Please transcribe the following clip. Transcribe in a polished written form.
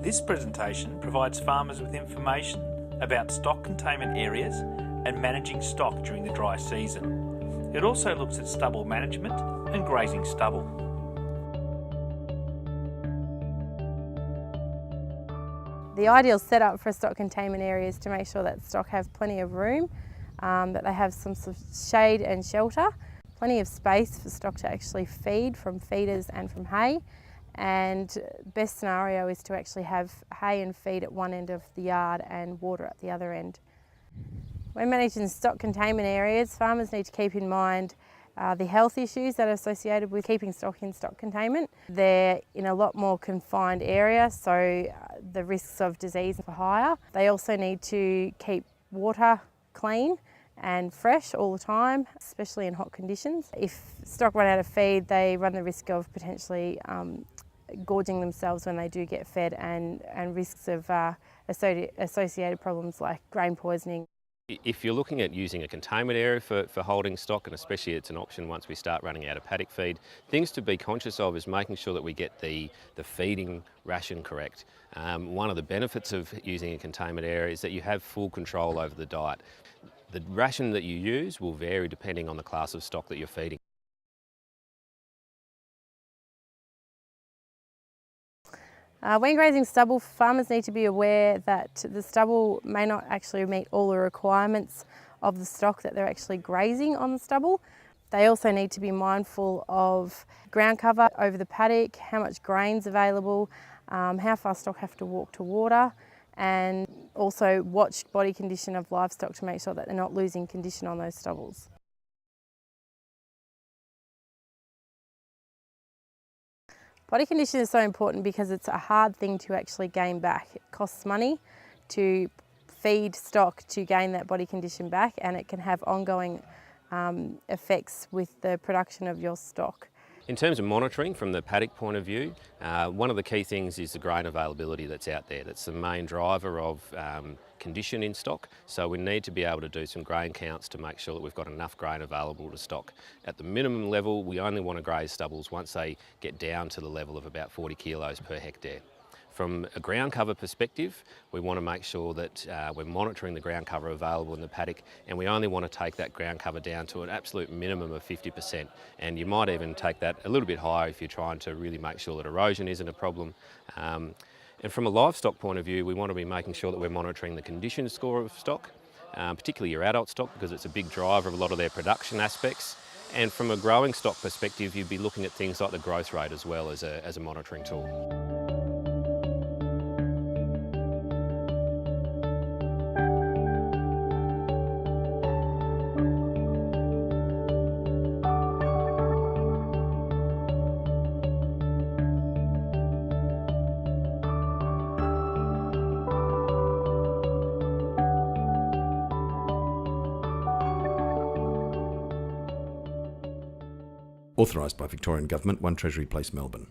This presentation provides farmers with information about stock containment areas and managing stock during the dry season. It also looks at stubble management and grazing stubble. The ideal setup for a stock containment area is to make sure that stock have plenty of room, that they have some sort of shade and shelter, plenty of space for stock to actually feed from feeders and from hay, and best scenario is to actually have hay and feed at one end of the yard and water at the other end. When managing stock containment areas, farmers need to keep in mind the health issues that are associated with keeping stock in stock containment. They're in a lot more confined area, so the risks of disease are higher. They also need to keep water clean and fresh all the time, especially in hot conditions. If stock run out of feed, they run the risk of potentially gorging themselves when they do get fed, and risks of associated problems like grain poisoning. If you're looking at using a containment area for holding stock, and especially it's an option once we start running out of paddock feed, things to be conscious of is making sure that we get the feeding ration correct. One of the benefits of using a containment area is that you have full control over the diet. The ration that you use will vary depending on the class of stock that you're feeding. When grazing stubble, farmers need to be aware that the stubble may not actually meet all the requirements of the stock that they're actually grazing on the stubble. They also need to be mindful of ground cover over the paddock, how much grain's available, how far stock have to walk to water, and also watch body condition of livestock to make sure that they're not losing condition on those stubbles. Body condition is so important because it's a hard thing to actually gain back. It costs money to feed stock to gain that body condition back, and it can have ongoing effects with the production of your stock. In terms of monitoring from the paddock point of view, one of the key things is the grain availability that's out there. That's the main driver of condition in stock, so we need to be able to do some grain counts to make sure that we've got enough grain available to stock. At the minimum level, we only want to graze stubbles once they get down to the level of about 40 kilos per hectare. From a ground cover perspective, we want to make sure that we're monitoring the ground cover available in the paddock, and we only want to take that ground cover down to an absolute minimum of 50%. And you might even take that a little bit higher if you're trying to really make sure that erosion isn't a problem. And from a livestock point of view, we want to be making sure that we're monitoring the condition score of stock, particularly your adult stock, because it's a big driver of a lot of their production aspects. And from a growing stock perspective, you'd be looking at things like the growth rate as well as a monitoring tool. Authorised by Victorian Government, 1 Treasury Place, Melbourne.